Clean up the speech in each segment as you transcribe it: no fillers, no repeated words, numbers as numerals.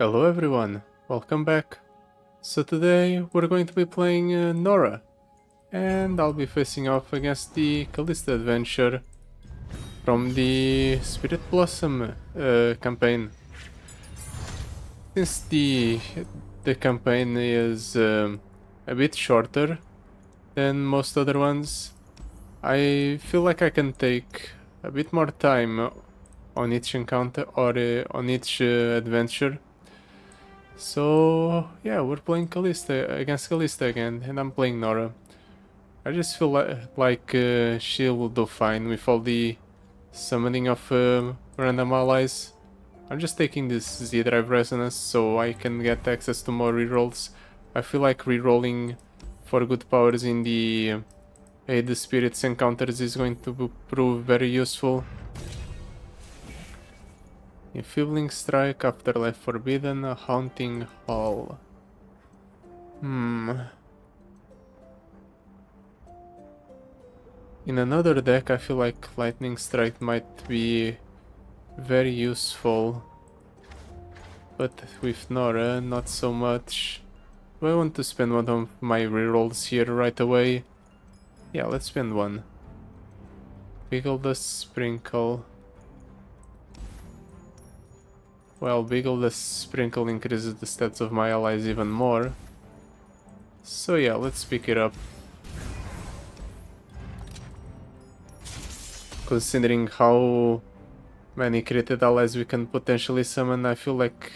Hello everyone, welcome back. So today we're going to be playing Norra, and I'll be facing off against the Kalista adventure from the Spirit Blossom campaign. Since the campaign is a bit shorter than most other ones, I feel like I can take a bit more time on each encounter or on each adventure. So yeah, we're playing Kalista against Kalista again, and I'm playing Norra. I just feel like she will do fine with all the summoning of random allies. I'm just taking this Z-Drive Resonance so I can get access to more rerolls. I feel like rerolling for good powers in the Aid the Spirits encounters is going to prove very useful. Enfeebling Strike, Afterlife Forbidden, Haunting Hall. In another deck, I feel like Lightning Strike might be very useful. But with Norra, not so much. Do I want to spend one of my rerolls here right away? Yeah, let's spend one. Beagle the Sprinkle. Well, Beagle the Sprinkle increases the stats of my allies even more. So yeah, let's pick it up. Considering how many created allies we can potentially summon, I feel like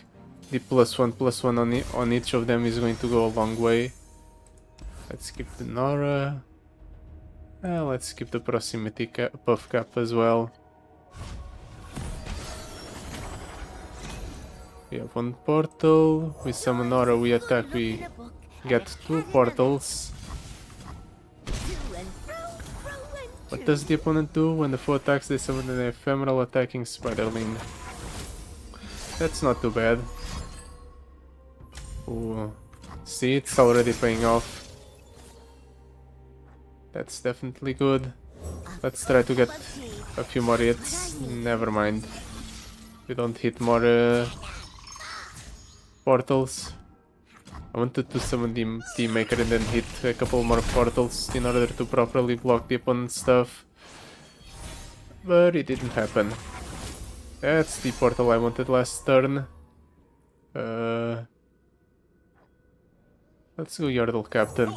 the +1/+1 on each of them is going to go a long way. Let's skip the Norra. Let's skip the proximity buff cap as well. We have one portal. We summon Norra, we attack, we get 2 portals. What does the opponent do? When the foe attacks, they summon an ephemeral attacking spiderling. That's not too bad. Ooh. See, it's already paying off. That's definitely good. Let's try to get a few more hits. Never mind. We don't hit more portals. I wanted to summon the Teammaker and then hit a couple more portals in order to properly block the opponent's stuff. But it didn't happen. That's the portal I wanted last turn. Let's go Yordle Captain.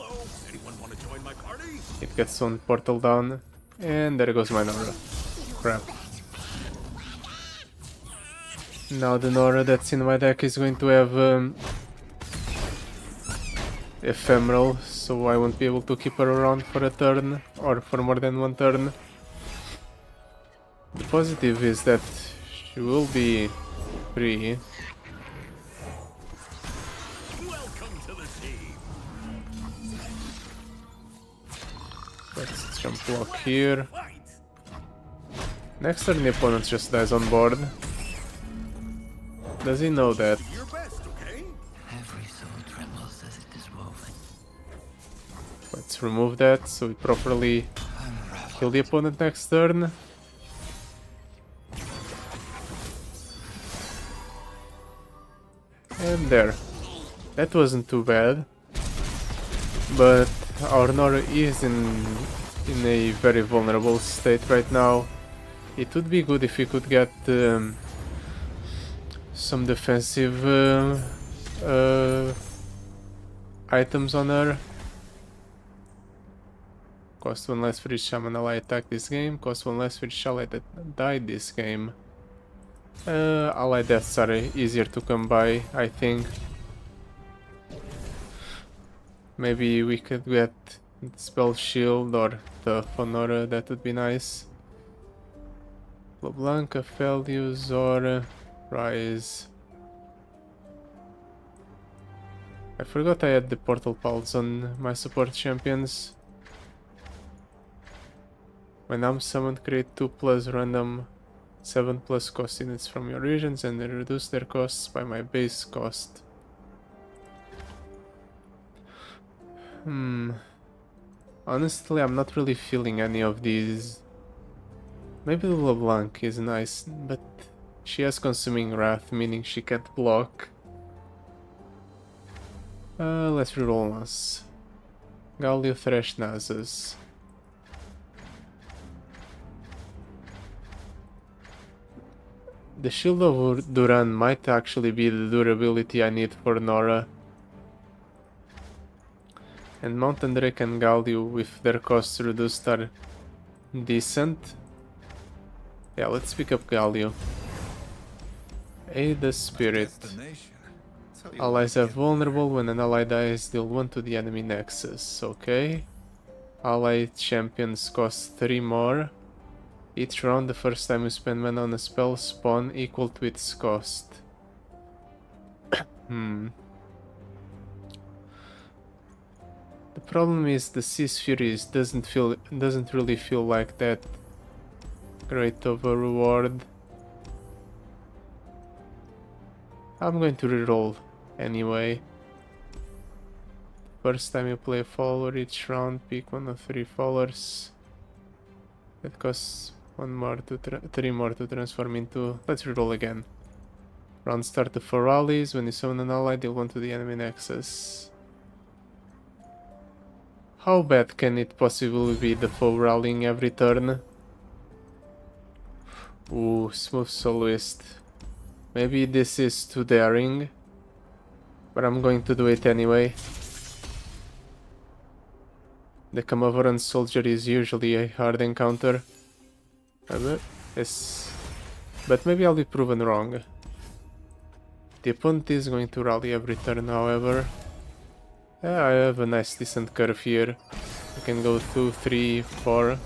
It gets one portal down. And there goes my Norra. Crap. Now the Norra that's in my deck is going to have ephemeral, so I won't be able to keep her around for a turn, or for more than one turn. The positive is that she will be free. Let's jump block here. Next turn the opponent just dies on board. Does he know that? Let's remove that so we properly kill the opponent next turn. And there. That wasn't too bad. But our Norra is in a very vulnerable state right now. It would be good if we could get some defensive items on her. Cost 1 less for each shaman ally attack this game. Cost 1 less for each ally that died this game. Ally deaths are easier to come by, I think. Maybe we could get Spell Shield or the Honora, that would be nice. Blanca, Felius or Rise. I forgot I had the Portal Pulse on my support champions. When I'm summoned, create 2+ random 7+ cost units from your regions and then reduce their costs by my base cost. Honestly, I'm not really feeling any of these. Maybe the LeBlanc is nice, but she has Consuming Wrath, meaning she can't block. Let's reroll once. Galio Thresh Nasus. The Shield of Duran might actually be the durability I need for Norra. And Mountain Drake and Galio with their costs reduced are decent. Yeah, let's pick up Galio. Aid the Spirit. Allies are vulnerable. When an ally dies, deal 1 to the enemy nexus. Okay. Allied champions cost 3 more. Each round, the first time you spend mana on a spell, spawn equal to its cost. The problem is the Sea's Furies doesn't really feel like that great of a reward. I'm going to reroll anyway. First time you play a follower, each round pick 1 of 3 followers. That costs 3 more to transform into. Let's reroll again. Round start to 4 rallies. When you summon an ally, deal 1 to the enemy nexus. How bad can it possibly be, the foe rallying every turn? Ooh, smooth soloist. Maybe this is too daring, but I'm going to do it anyway. The Camavaran soldier is usually a hard encounter. Yes, but maybe I'll be proven wrong. The opponent is going to rally every turn, however. Yeah, I have a nice decent curve here. I can go 2, 3, 4.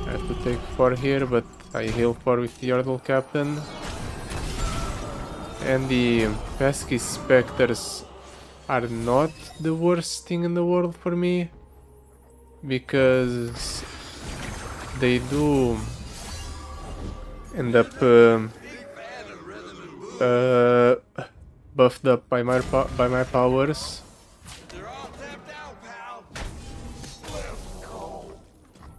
I have to take 4 here, but I heal 4 with the Yordle Captain. And the pesky specters are not the worst thing in the world for me, because they do end up buffed up by my powers.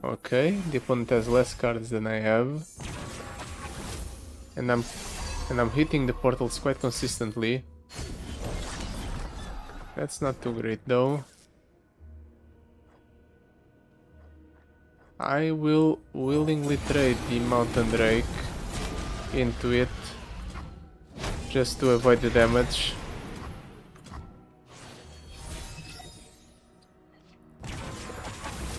Okay, the opponent has less cards than I have, and I'm hitting the portals quite consistently. That's not too great though. I will willingly trade the Mountain Drake into it just to avoid the damage.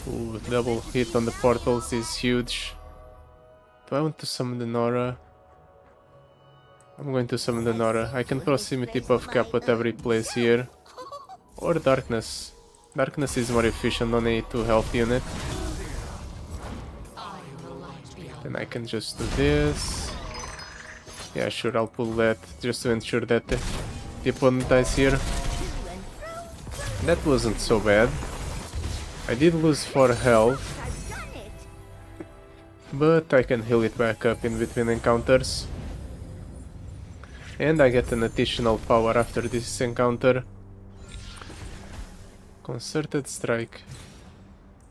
Ooh, double hit on the portals is huge. Do I want to summon the Norra? I'm going to summon the Norra. I can proximity buff cap whatever he plays here. Or Darkness. Darkness is more efficient on a 2 health unit. Then I can just do this. Yeah, sure, I'll pull that just to ensure that the opponent dies here. That wasn't so bad. I did lose 4 health, but I can heal it back up in between encounters. And I get an additional power after this encounter. Concerted Strike.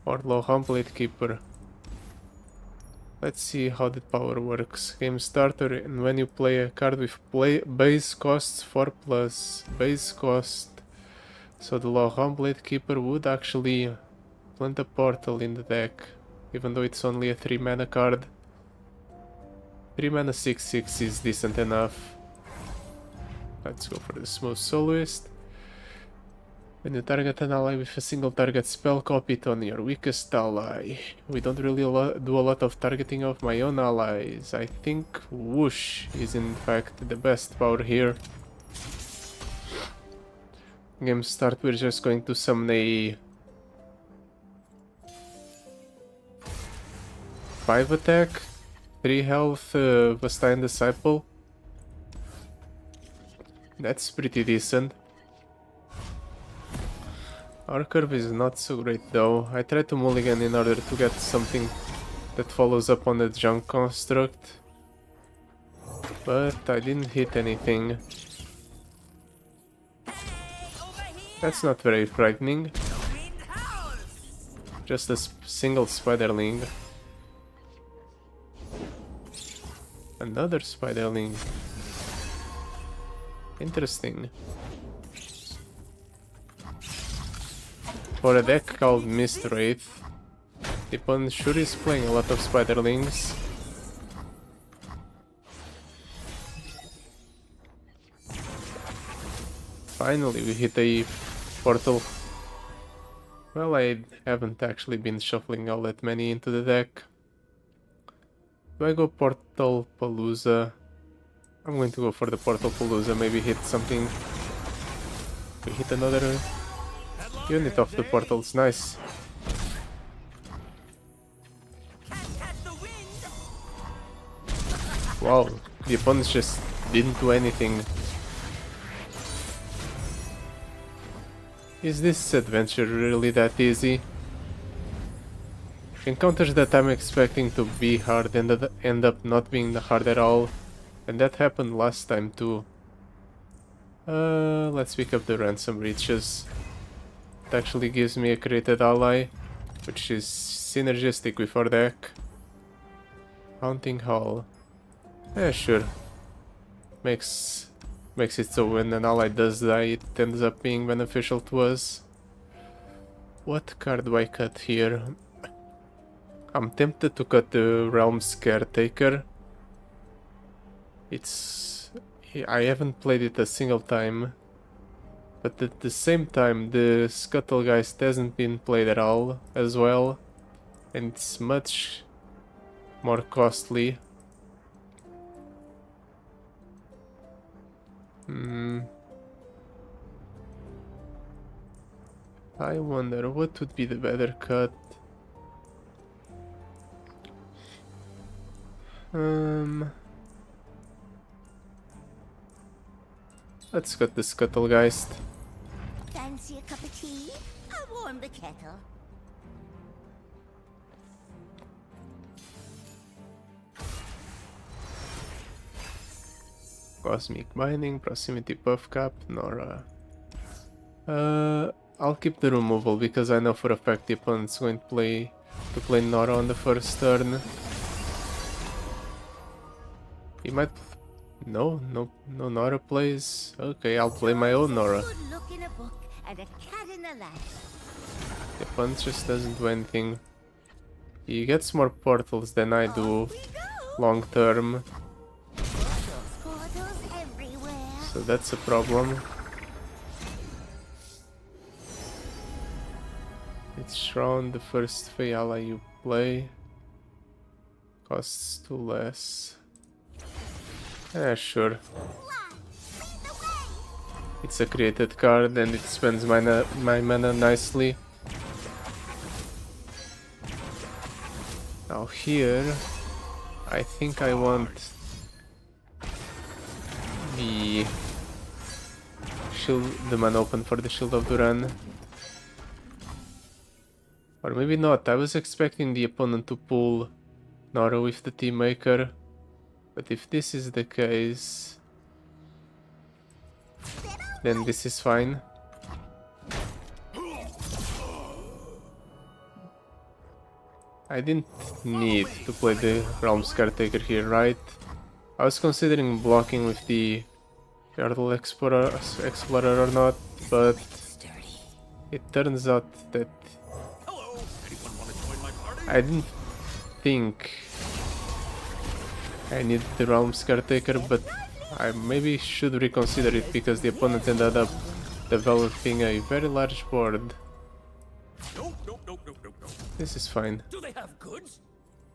Or Lohan Blade Keeper. Let's see how the power works. Game starter, and when you play a card with base costs 4+, base cost. So the Lohan Blade Keeper would actually plant a portal in the deck, even though it's only a 3 mana card. 3 mana 6/6 is decent enough. Let's go for the Smooth Soloist. When you target an ally with a single target spell, copy it on your weakest ally. We don't really do a lot of targeting of my own allies. I think Whoosh is in fact the best power here. Game start, we're just going to summon a 5 attack, 3 health Vastine Disciple. That's pretty decent. Our curve is not so great though. I tried to mulligan in order to get something that follows up on the junk construct, but I didn't hit anything. That's not very frightening. Just a single spiderling. Another spiderling. Interesting. For a deck called Mist Wraith, the opponent sure is playing a lot of spiderlings. Finally, we hit a portal. Well, I haven't actually been shuffling all that many into the deck. Do I go Portal Palooza? I'm going to go for the Portal Palooza, maybe hit something. We hit another unit of the portals, nice. Wow, the opponents just didn't do anything. Is this adventure really that easy? Encounters that I'm expecting to be hard end up not being hard at all. And that happened last time too. Let's pick up the ransom breaches. It actually gives me a created ally, which is synergistic with our deck. Haunting Hall. Yeah, sure. Makes it so when an ally does die, it ends up being beneficial to us. What card do I cut here? I'm tempted to cut the Realm's Caretaker. I haven't played it a single time, but at the same time the Scuttlegeist hasn't been played at all as well, and it's much more costly. I wonder what would be the better cut. Let's cut the Scuttlegeist. Fancy a cup of tea? I'll warm the kettle. Cosmic Binding, Proximity Buff Cap, Norra. I'll keep the removal because I know for a fact the opponent's going to play Norra on the first turn. He might... No Norra plays. Okay, I'll play my own Norra. Good look in a book and a cat in a lap. The opponent just doesn't do anything. He gets more portals than I do long term. Portals everywhere. So that's a problem. It's Shroud, the first Fey ally you play. Costs 2 less. Sure. It's a created card and it spends my mana nicely. Now here, I think I want the mana open for the Shield of Duran. Or maybe not, I was expecting the opponent to pull Norra with the Team Maker. But if this is the case, then this is fine. I didn't need to play the Realm's Caretaker here, right? I was considering blocking with the Yardle Explorer or not, but it turns out that I didn't think I need the Realm's Caretaker, but I maybe should reconsider it because the opponent ended up developing a very large board. This is fine.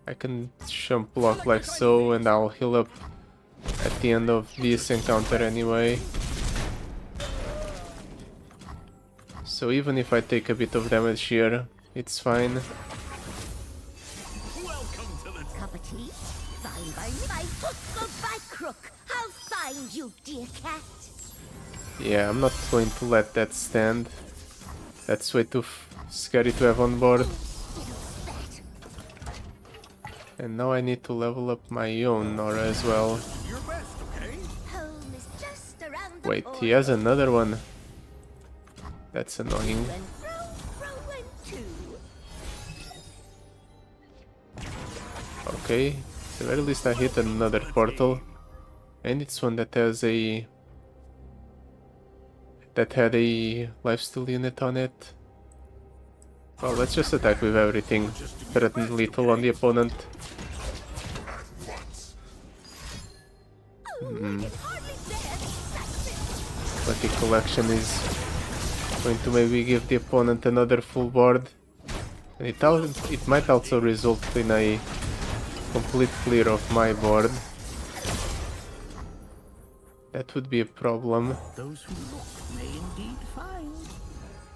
I can jump block like so and I'll heal up at the end of this encounter anyway. So even if I take a bit of damage here, it's fine. Cup of tea? Fine by me. By hook or by crook, I'll find you, dear cat. Yeah, I'm not going to let that stand. That's way too scary to have on board. And now I need to level up my own Norra as well. Home is just around the Wait, he has another one. That's annoying. And throw and two. Okay, At the very least I hit another portal. And it's one that has a... that had a lifesteal unit on it. Well, let's just attack with everything. Threaten lethal on the opponent. But the collection is going to maybe give the opponent another full board. And it might also result in a complete clear of my board. That would be a problem. Those who look may indeed find.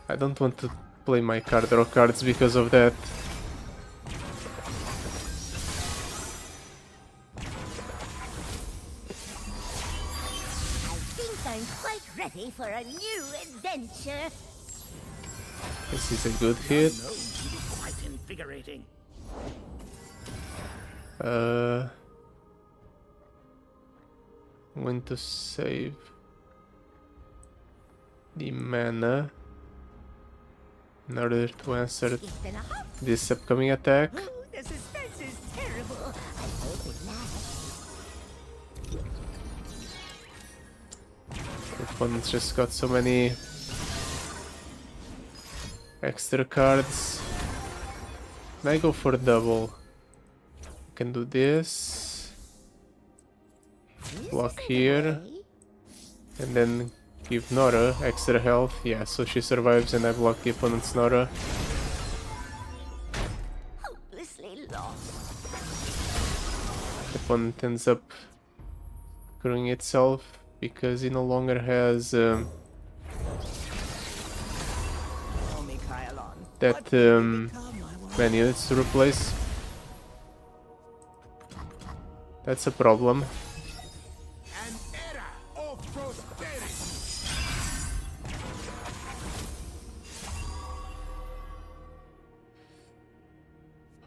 I don't want to play my card draw cards because of that. I think I'm quite ready for a new adventure. This is a good hit. Known to be quite invigorating. I'm going to save the mana in order to answer It's been a hop. this upcoming attack. Ooh, the suspense is terrible. I hope it lasts. The opponent's just got so many extra cards. Can I go for double? I can do this. Block here. And then give Nora extra health. Yeah, so she survives and I block the opponent's Nora. Hopelessly lost. The opponent ends up screwing itself because he no longer has that many units to replace. That's a problem. An era of prosperity.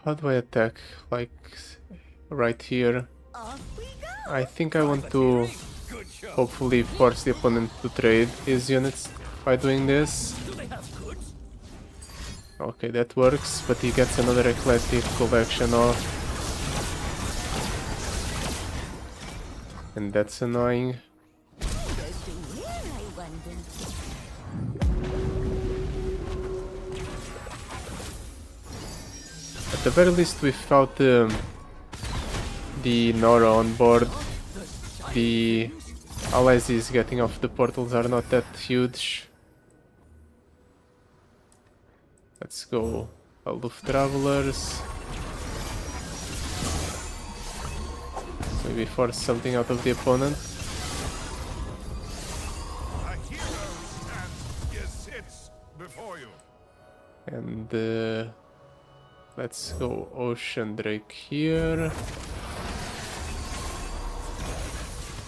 How do I attack? Like right here. Off we go. I think I want to hopefully force the opponent to trade his units by doing this. Do they have goods? Okay, that works, but he gets another eclectic collection off. And that's annoying. Goes to where, I wonder. At the very least, without the Nora on board, the allies he's getting off the portals are not that huge. Let's go Aloof Travelers. Maybe force something out of the opponent. A hero sits before you. And let's go Ocean Drake here.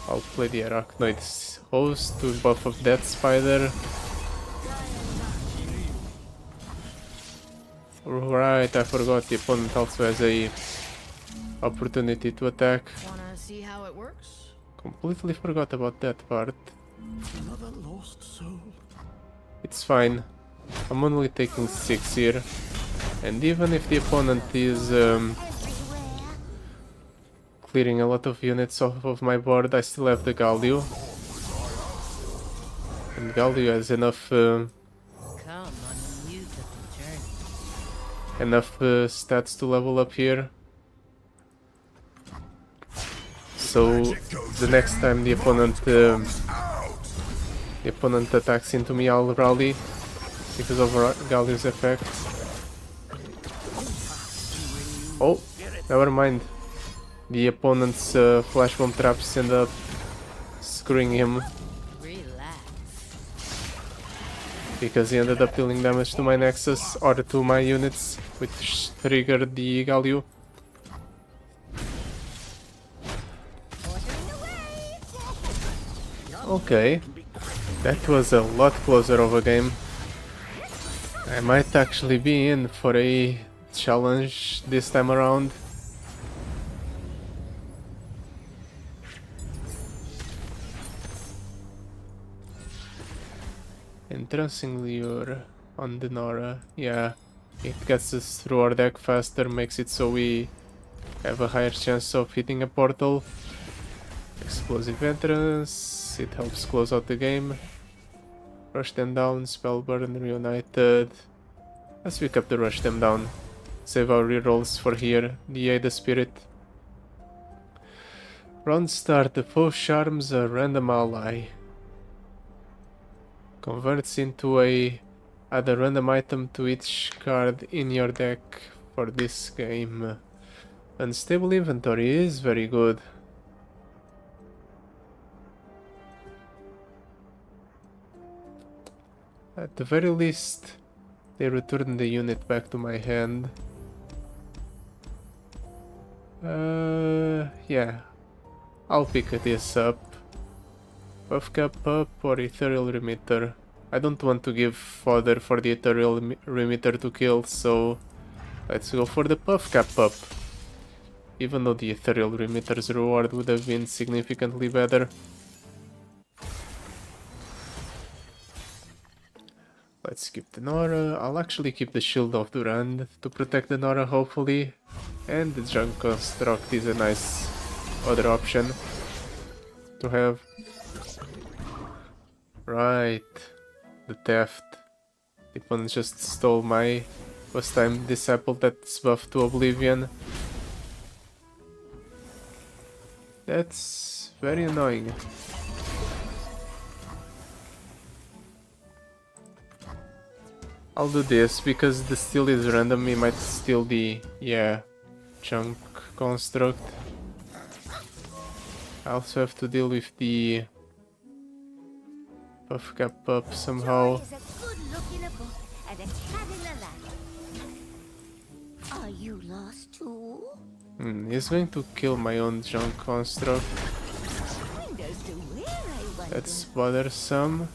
I'll play the Arachnoid's host to buff of that spider. Right, I forgot the opponent also has a opportunity to attack. Wanna see how it works? Completely forgot about that part. Another lost soul. It's fine. I'm only taking 6 here. And even if the opponent is Everywhere. clearing a lot of units off of my board, I still have the Galio. And Galio has enough Come on a musical journey. stats to level up here. So the next time the opponent attacks into me, I'll rally because of Galio's effect. Oh, never mind. The opponent's flash bomb traps end up screwing him Relax. because he ended up dealing damage to my Nexus or to my units, which triggered the Galio. Ordering away. Okay, that was a lot closer of a game. I might actually be in for a challenge this time around. Entrancing Lure on the Nora. Yeah, it gets us through our deck faster, makes it so we have a higher chance of hitting a portal. Explosive entrance, it helps close out the game. Rush them down, Spellburn, Reunited. Let's pick up the rush them down. Save our rerolls for here. DA the spirit. Round start, the foe charms a random ally. Converts into add a random item to each card in your deck for this game. Unstable inventory is very good. At the very least, they return the unit back to my hand. Yeah, I'll pick this up. Buff cap up or ethereal remitter. I don't want to give fodder for the ethereal remitter to kill, so let's go for the buff cap up. Even though the ethereal remitter's reward would have been significantly better. Let's keep the Norra. I'll actually keep the Shield of Durand to protect the Norra, hopefully. And the Junk Construct is a nice other option to have. Right. The theft. The opponent just stole my first time disciple that's buffed to Oblivion. That's very annoying. I'll do this because the steal is random. He might steal the Junk Construct. I also have to deal with the buff cap up somehow. Joy is a good look in a book and a cat in the lap. Are you lost too? He's going to kill my own Junk Construct. Windows to where, I wonder. That's bothersome.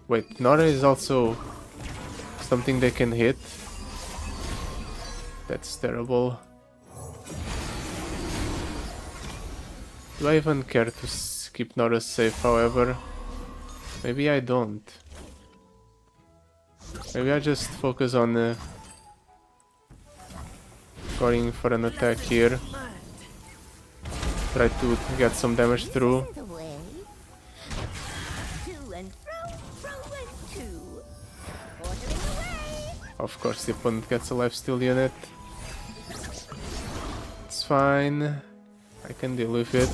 Wait, Norra is also something they can hit. That's terrible. Do I even care to keep Norra safe, however? Maybe I don't. Maybe I just focus on going for an attack here. Try to get some damage through. The way. To and fro and to. Ordering away. Of course, the opponent gets a lifesteal unit. It's fine. I can deal with it.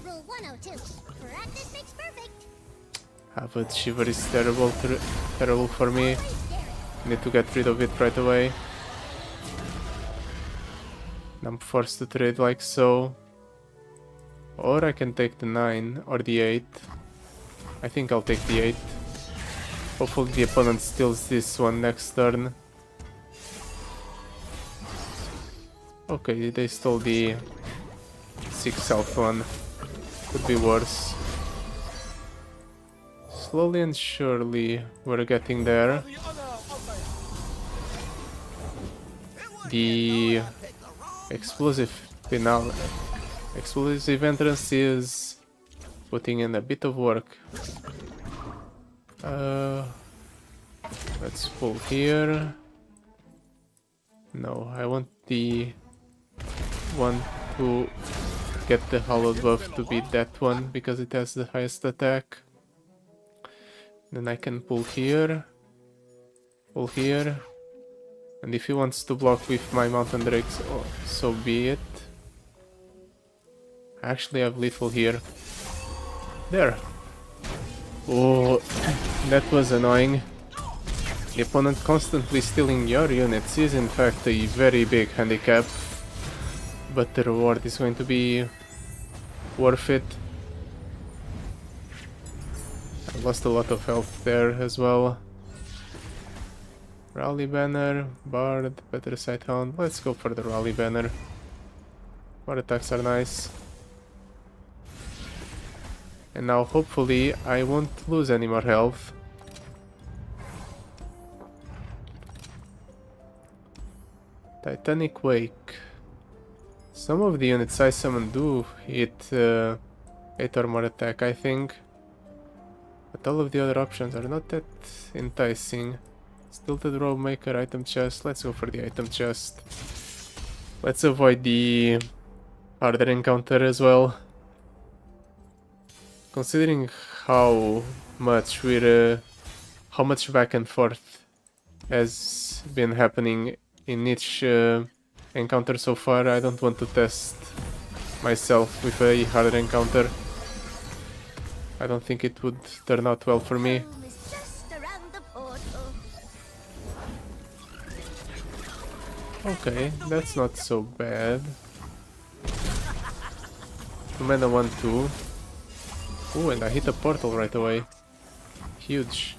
Rule 102. Practice makes perfect. But Shiver is terrible for me. Need to get rid of it right away. And I'm forced to trade like so. Or I can take the 9 or the 8. I think I'll take the 8. Hopefully the opponent steals this one next turn. Okay, they stole the 6 health one. Could be worse. Slowly and surely we're getting there. The explosive entrance is putting in a bit of work. Let's pull here. No, I want the one to get the hallowed buff to be that one because it has the highest attack. Then I can pull here, and if he wants to block with my mountain drakes, oh, so be it. I actually have lethal here. There. Oh, that was annoying. The opponent constantly stealing your units is in fact a very big handicap, but the reward is going to be worth it. I lost a lot of health there as well. Rally Banner, Bard, Better Sight Hound. Let's go for the Rally Banner. More attacks are nice. And now hopefully I won't lose any more health. Titanic Wake. Some of the units I summon do hit 8 or more attack, I think. But all of the other options are not that enticing. Stilted Robe Maker, item chest. Let's go for the item chest. Let's avoid the harder encounter as well. Considering how much how much back and forth has been happening in each encounter so far, I don't want to test myself with a harder encounter. I don't think it would turn out well for me. Home is just around the portal. Okay, that's not so bad. 2 mana 1/2. Ooh, and I hit a portal right away. Huge.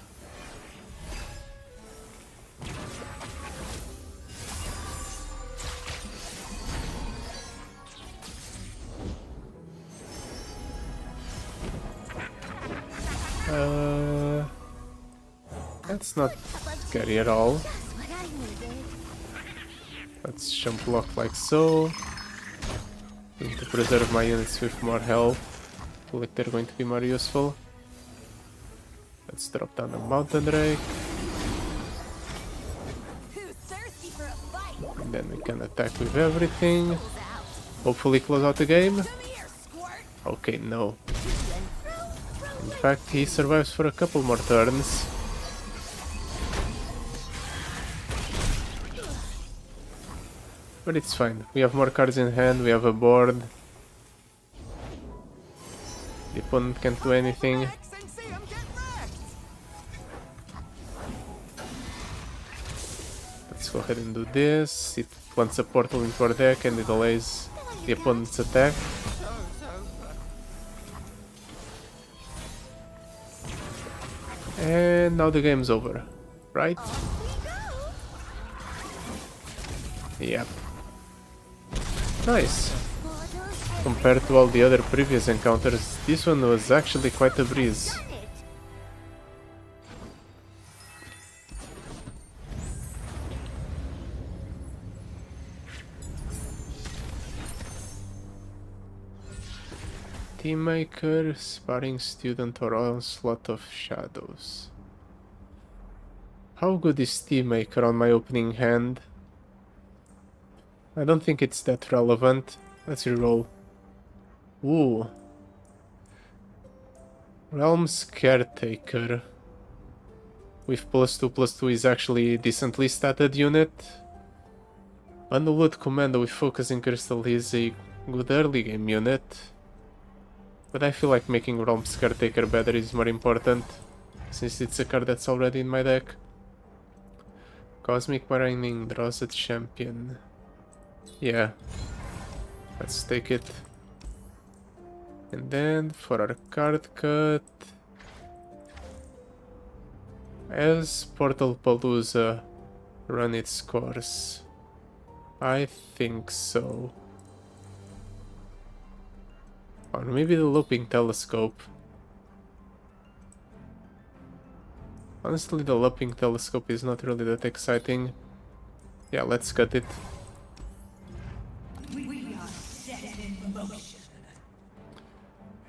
That's not scary at all. Just what I needed. Let's jump block like so. Need to preserve my units with more health. Feel like they're going to be more useful. Let's drop down the mountain rake. Who's thirsty for a fight? And then we can attack with everything. Hopefully close out the game. Come here, squirt. Okay, no. To and fro, In fact, he survives for a couple more turns. But it's fine. We have more cards in hand, we have a board. The opponent can't do anything. Let's go ahead and do this. It plants a portal into our deck and it delays the opponent's attack. And now the game's over, right? Yep. Nice. Compared to all the other previous encounters, this one was actually quite a breeze. done it. Teammaker, sparring student, or onslaught of shadows. How good is Teammaker on my opening hand? I don't think it's that relevant. Let's reroll. Ooh. Realm's Caretaker. With +2/+2 is actually a decently statted unit. Unload Commando with Focusing Crystal is a good early game unit. But I feel like making Realm's Caretaker better is more important, since it's a card that's already in my deck. Cosmic Marine draws a champion. Yeah, let's take it. And then for our card cut, as Portal Palooza run its course? I think so. Or maybe the Looping Telescope. Honestly, the Looping Telescope is not really that exciting. Yeah, let's cut it.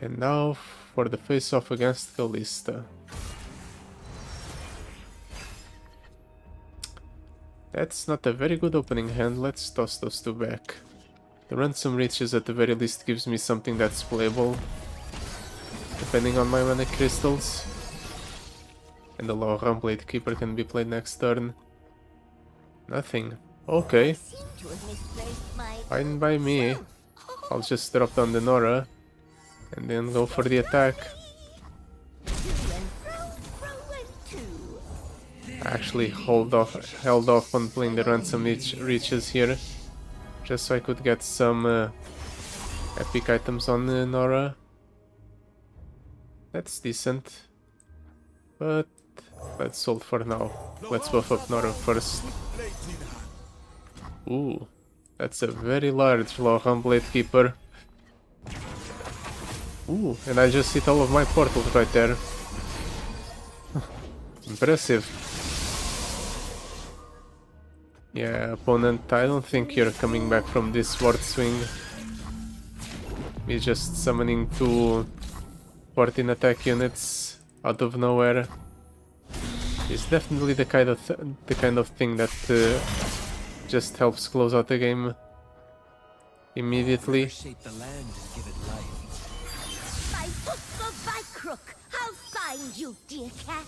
And now for the face-off against Kalista. That's not a very good opening hand. Let's toss those two back. The Ransom Riches at the very least gives me something that's playable, depending on my mana crystals. And the Loran Blade Keeper can be played next turn. Nothing. Okay, Seem to have misplaced my fine by me. I'll just drop down the Norra and then go for the attack. to and fro and to. I actually held off on playing the Ransom Riches here, just so I could get some epic items on Norra. That's decent, but let's hold for now. Let's buff up Norra first. Ooh, that's a very large Loran Blade Keeper. Ooh, and I just hit all of my portals right there. Impressive. Yeah, opponent, I don't think you're coming back from this sword swing. We're just summoning 2 14 attack units out of nowhere. It's definitely the kind of thing that just helps close out the game immediately. Shape the land and give it life. By hook or by crook, I'll find you, dear cat.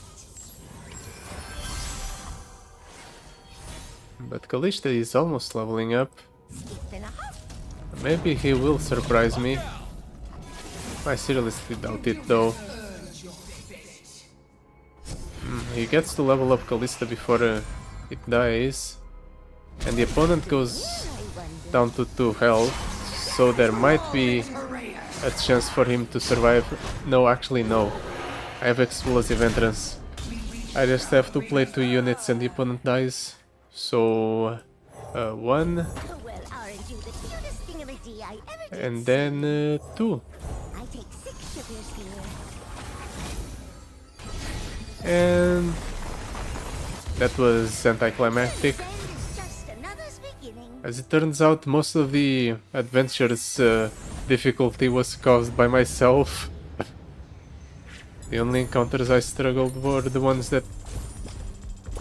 But Kalista is almost leveling up. Skip and a hop. Maybe he will surprise me. I seriously doubt it though. He gets to level up Kalista before it dies. And the opponent goes down to 2 health. So there might be a chance for him to survive. No, actually no. I have explosive entrance. I just have to play 2 units and the opponent dies. So 1 Well, aren't you the cutest thingamadee I ever did? and then 2. I take 6 sugars here. And that was anticlimactic. Then it's just another's beginning. As it turns out, most of the adventure's difficulty was caused by myself. The only encounters I struggled were the ones that...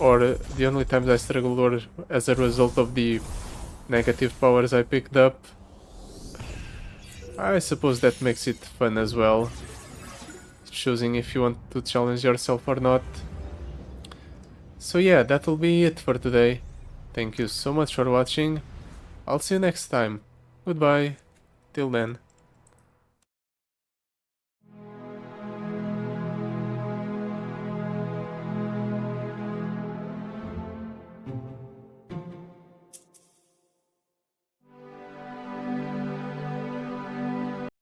or the only times I struggled were as a result of the negative powers I picked up. I suppose that makes it fun as well. Choosing if you want to challenge yourself or not. So yeah, that'll be it for today. Thank you so much for watching. I'll see you next time. Goodbye. Till then.